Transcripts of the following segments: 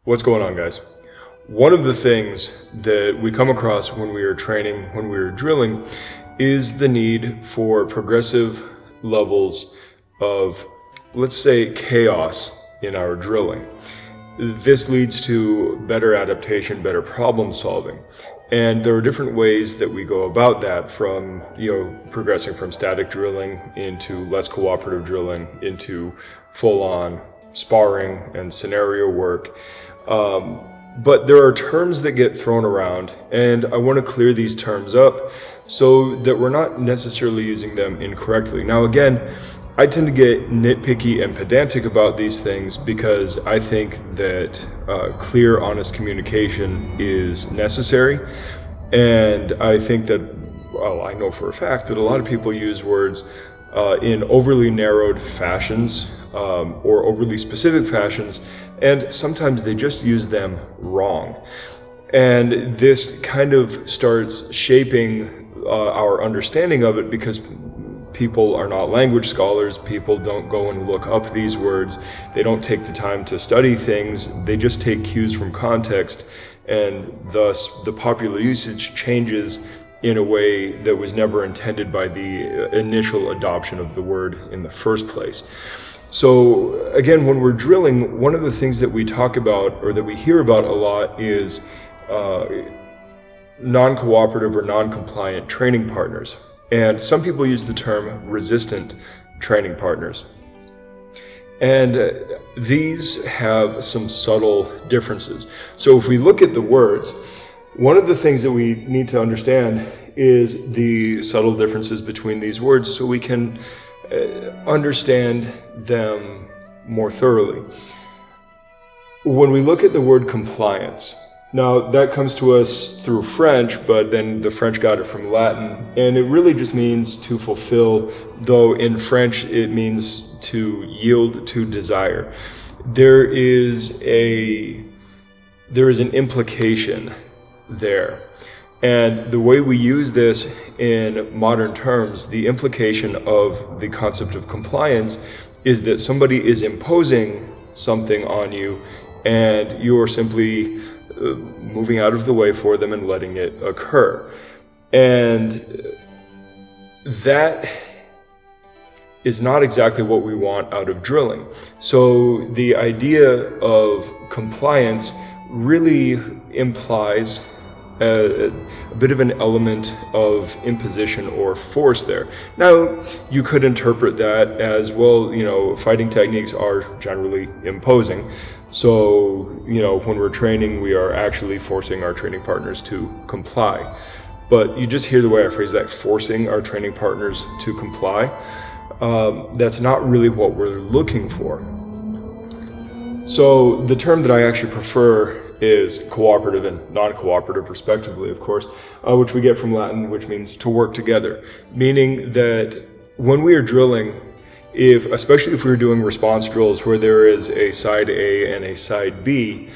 What's going on, guys? One of the things that we come across when we are training, when we are drilling, is the need for progressive levels of, let's say, chaos in our drilling. This leads to better adaptation, better problem solving. And there are different ways that we go about that, from progressing from static drilling into less cooperative drilling, into full-on sparring and scenario work. But there are terms that get thrown around, and I want to clear these terms up so that we're not necessarily using them incorrectly. Now again, I tend to get nitpicky and pedantic about these things because I think that clear, honest communication is necessary. And I think that, well, I know for a fact that a lot of people use words in overly narrowed fashions or overly specific fashions, and sometimes they just use them wrong. And this kind of starts shaping our understanding of it, because people are not language scholars. People don't go and look up these words. They don't take the time to study things. They just take cues from context, and thus the popular usage changes in a way that was never intended by the initial adoption of the word in the first place. So again, when we're drilling, one of the things that we talk about, or that we hear about a lot, is non-cooperative or non-compliant training partners. And some people use the term resistant training partners. And these have some subtle differences. So if we look at the words, one of the things that we need to understand is the subtle differences between these words, so we can understand them more thoroughly. When we look at the word compliance, now that comes to us through French, but then the French got it from Latin, and it really just means to fulfill, though in French it means to yield to desire. There is an implication there. And the way we use this in modern terms, the implication of the concept of compliance is that somebody is imposing something on you, and you are simply moving out of the way for them and letting it occur. And that is not exactly what we want out of drilling. So the idea of compliance really implies a bit of an element of imposition or force there. Now, you could interpret that as, well, fighting techniques are generally imposing. So, when we're training, we are actually forcing our training partners to comply. But you just hear the way I phrase that, forcing our training partners to comply. That's not really what we're looking for. So the term that I actually prefer is cooperative and non-cooperative, respectively, of course, which we get from Latin, which means to work together, meaning that when we are drilling, especially if we're doing response drills where there is a side A and a side B,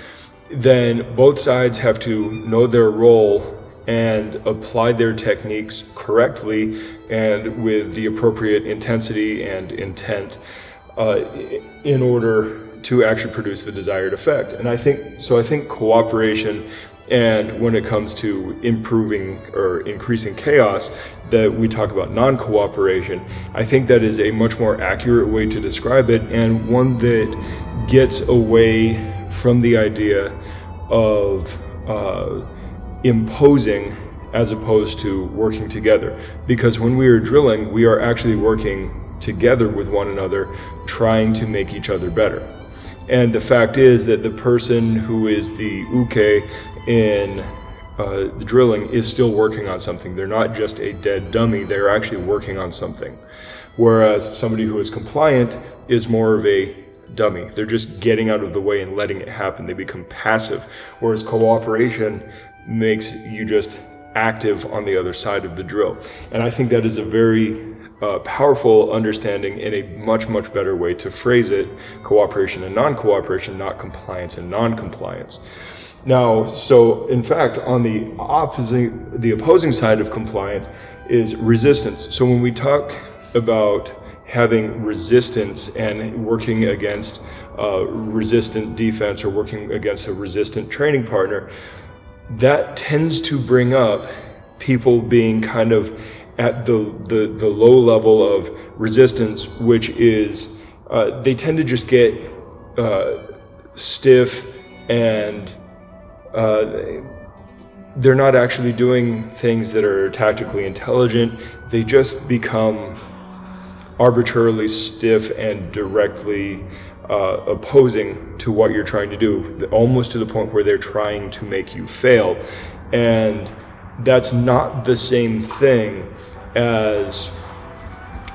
then both sides have to know their role and apply their techniques correctly and with the appropriate intensity and intent in order to actually produce the desired effect. And I think cooperation, and when it comes to improving or increasing chaos, that we talk about non-cooperation, I think that is a much more accurate way to describe it, and one that gets away from the idea of imposing as opposed to working together. Because when we are drilling, we are actually working together with one another, trying to make each other better. And the fact is that the person who is the uke in the drilling is still working on something. They're not just a dead dummy, they're actually working on something. Whereas somebody who is compliant is more of a dummy. They're just getting out of the way and letting it happen. They become passive. Whereas cooperation makes you just active on the other side of the drill. And I think that is a very powerful understanding and a much, much better way to phrase it: cooperation and non-cooperation, not compliance and non-compliance. Now, so in fact, on the opposing side of compliance is resistance. So when we talk about having resistance and working against resistant defense or working against a resistant training partner, that tends to bring up people being kind of at the low level of resistance, which is they tend to just get stiff, and they're not actually doing things that are tactically intelligent. They just become arbitrarily stiff and directly opposing to what you're trying to do, almost to the point where they're trying to make you fail. And that's not the same thing as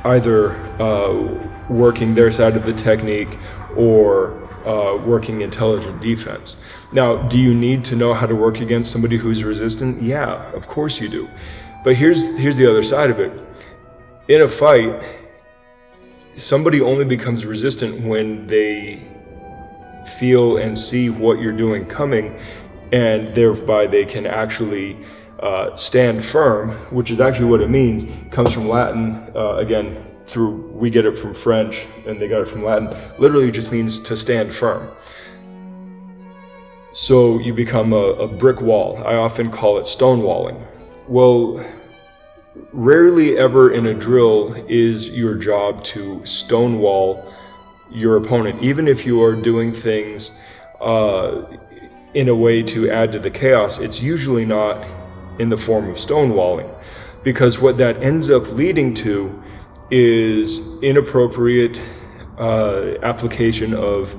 either working their side of the technique or working intelligent defense. Now, do you need to know how to work against somebody who's resistant? Yeah, of course you do. But here's the other side of it. In a fight, somebody only becomes resistant when they feel and see what you're doing coming, and thereby they can actually stand firm, which is actually what it means. It comes from Latin, again, we get it from French and they got it from Latin. Literally just means to stand firm. So you become a brick wall. I often call it stonewalling. Well, rarely ever in a drill is your job to stonewall your opponent, even if you are doing things in a way to add to the chaos. It's usually not in the form of stonewalling, because what that ends up leading to is inappropriate application of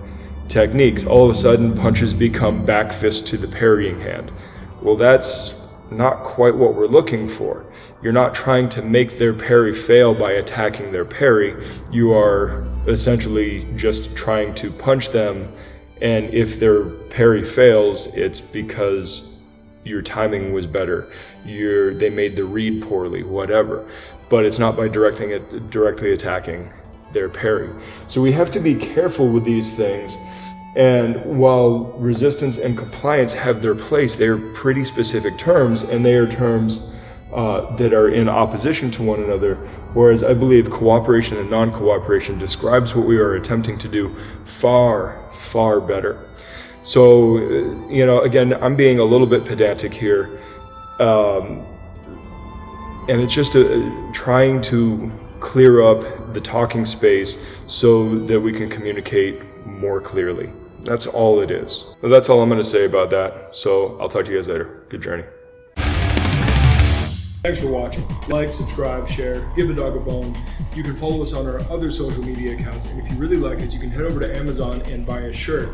techniques. All of a sudden, punches become back fist to the parrying hand. Well, that's not quite what we're looking for. You're not trying to make their parry fail by attacking their parry. You are essentially just trying to punch them, and if their parry fails, it's because your timing was better, they made the read poorly, whatever. But it's not by directly attacking their parry. So we have to be careful with these things. And while resistance and compliance have their place, they are pretty specific terms, and they are terms that are in opposition to one another. Whereas I believe cooperation and non-cooperation describes what we are attempting to do far, far better. So, again, I'm being a little bit pedantic here. And it's just trying to clear up the talking space so that we can communicate more clearly. That's all it is. Well, that's all I'm going to say about that. So I'll talk to you guys later. Good journey. Thanks for watching. Like, subscribe, share, give the dog a bone. You can follow us on our other social media accounts, and if you really like us, you can head over to Amazon and buy a shirt.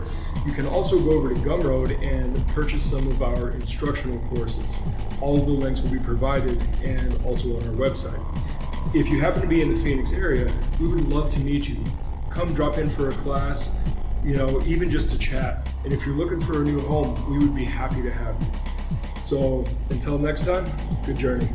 You can also go over to Gumroad and purchase some of our instructional courses. All of the links will be provided and also on our website. If you happen to be in the Phoenix area, we would love to meet you. Come drop in for a class, even just to chat. And if you're looking for a new home, we would be happy to have you. So until next time, good journey.